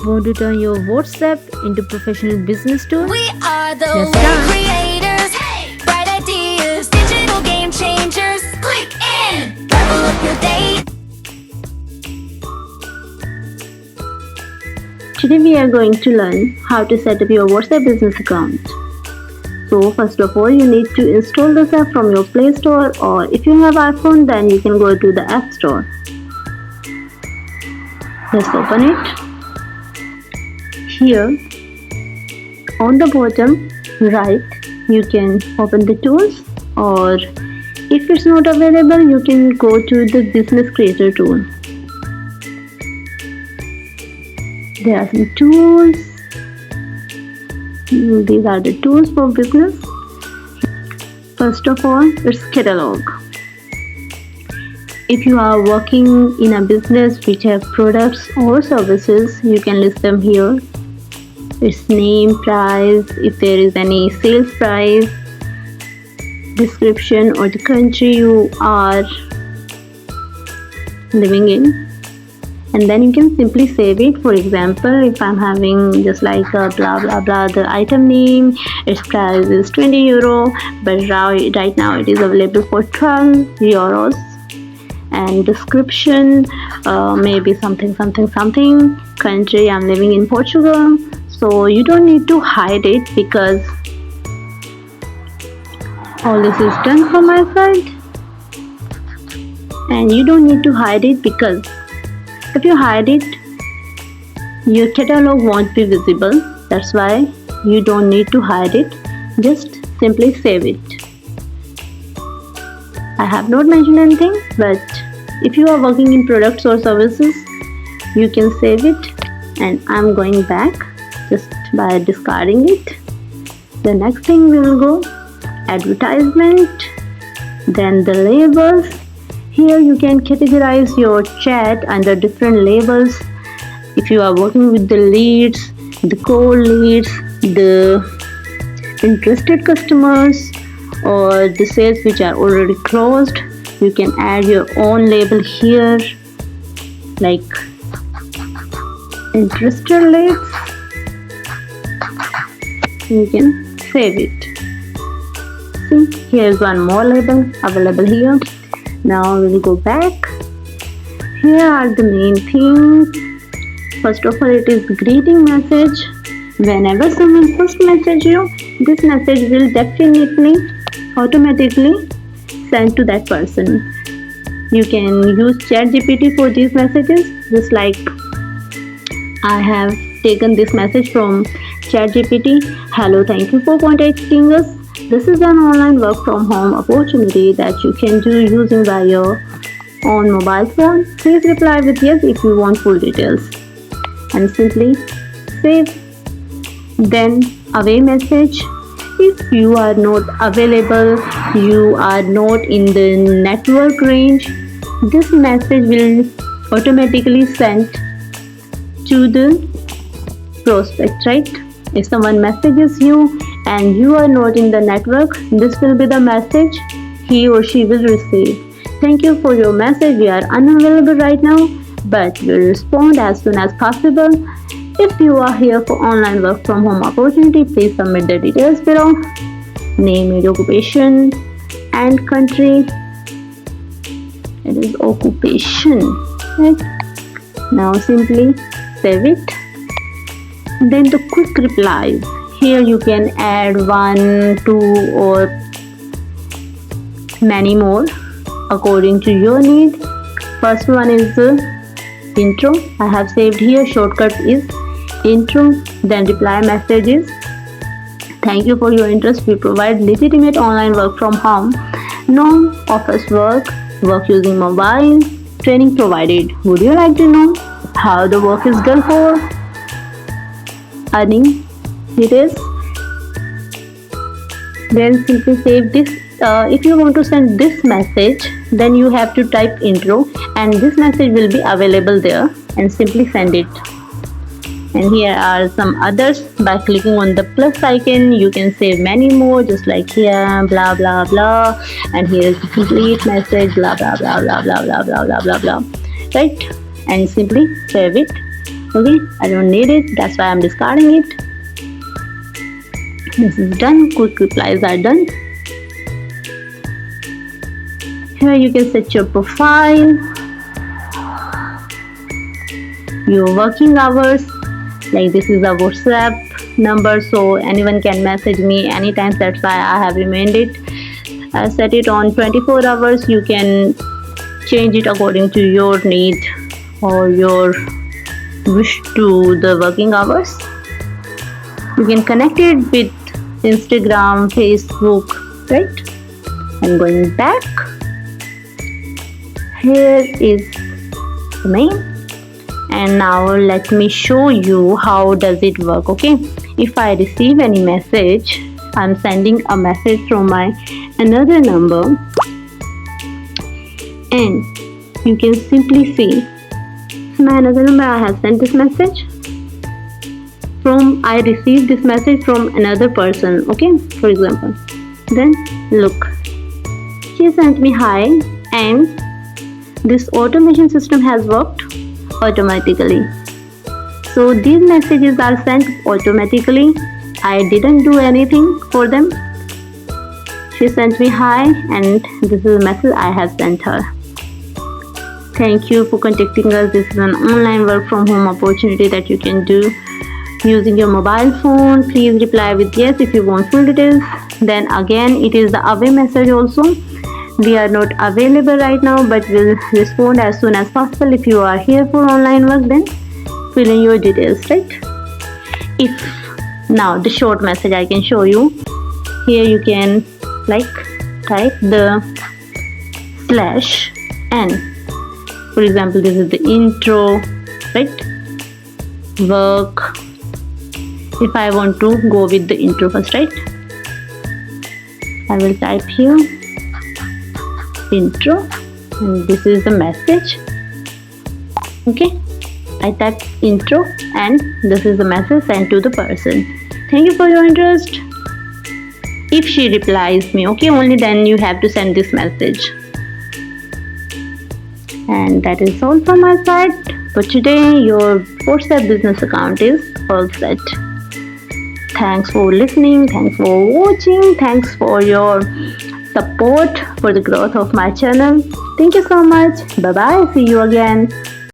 Want to turn your WhatsApp into professional business tool? We are the Let's web start. creators, bright ideas, digital game changers. Click in, level up your day. Today we are going to learn how to set up your WhatsApp business account. So first of all, you need to install this app from your Play Store, or if you have iPhone, then you can go to the App Store. Let's open it. Here on the bottom right, you can open the tools, or if it's not available, you can go to the business creator tool. There are some tools. These are the tools for business. First of all, it's catalog. If you are working in a business which have products or services, you can list them here. Its name, price, if there is any sales price, description, or the country you are living in. And then you can simply save it. For example, if I'm having just like a blah blah blah, the item name, its price is 20 euro, but right now it is available for 12 euros. And description, maybe something, country, I'm living in Portugal. So you don't need to hide it because all this is done from my side. And you don't need to hide it because if you hide it, your catalog won't be visible. That's why you don't need to hide it. Just simply save it. I have not mentioned anything, but if you are working in products or services, you can save it. And I'm going back just by discarding it. The next thing we will go, advertisement, then the labels. Here you can categorize your chat under different labels. If you are working with the leads, the cold leads, the interested customers, or the sales which are already closed, you can add your own label here, like interested leads. You can save it. See, here's one more label available here. Now we'll go back. Here are the main things. First of all, it is greeting message. Whenever someone first message you, this message will definitely automatically send to that person. You can use ChatGPT for these messages. Just like I have taken this message from ChatGPT. Hello, thank you for contacting us. This is an online work from home opportunity that you can do using by your own mobile phone. Please reply with yes if you want full details. And simply save. Then away message. If you are not available, you are not in the network range, this message will automatically send to the prospect, right? If someone messages you and you are not in the network, this will be the message he or she will receive. Thank you for your message. We are unavailable right now, but will respond as soon as possible. If you are here for online work from home opportunity, please submit the details below. Name, age, occupation, and country. It is occupation, right? Now simply save it. Then the quick replies. Here you can add 1, 2, or many more according to your need. First one is the intro. I have saved here. Shortcut is intro. Then reply messages. Thank you for your interest. We provide legitimate online work from home, no office work, work using mobile, training provided. Would you like to know how the work is done for earning details? Then simply save this. If you want to send this message, then you have to type intro and this message will be available there, and simply send it. And here are some others. By clicking on the plus icon, you can save many more, just like here, blah blah blah, and here is the complete message, blah blah blah blah blah blah blah blah blah blah, right? And simply save it. Okay, I don't need it, that's why I'm discarding it. This is done. Quick replies are done. Here you can set your profile, your working hours. Like this is a WhatsApp number, so anyone can message me anytime. That's why I have remained it. I set it on 24 hours. You can change it according to your need or your wish to the working hours. You can connect it with Instagram, Facebook, right? I'm going back. Here is the main, and now let me show you how does it work. Okay, if I receive any message, I'm sending a message from my another number, and you can simply see my another number. I have sent this message from, I received this message from another person. Okay, for example, then look, she sent me hi, and this automation system has worked automatically. So these messages are sent automatically. I didn't do anything for them. She sent me hi, and this is a message I have sent her. Thank you for contacting us. This is an online work from home opportunity that you can do using your mobile phone. Please reply with yes if you want full details. Then again, it is the away message also. We are not available right now, but will respond as soon as possible. If you are here for online work, then fill in your details, right? If now the short message I can show you. Here you can like type the /n. For example, this is the intro, right? Work. If I want to go with the intro first, right? I will type here intro, and this is the message. Okay, I type intro, and this is the message sent to the person. Thank you for your interest. If she replies me, okay, only then you have to send this message. And that is all from my side for today. Your WhatsApp business account is all set. Thanks for listening, thanks for watching, thanks for your support for the growth of my channel. Thank you so much. Bye bye. See you again.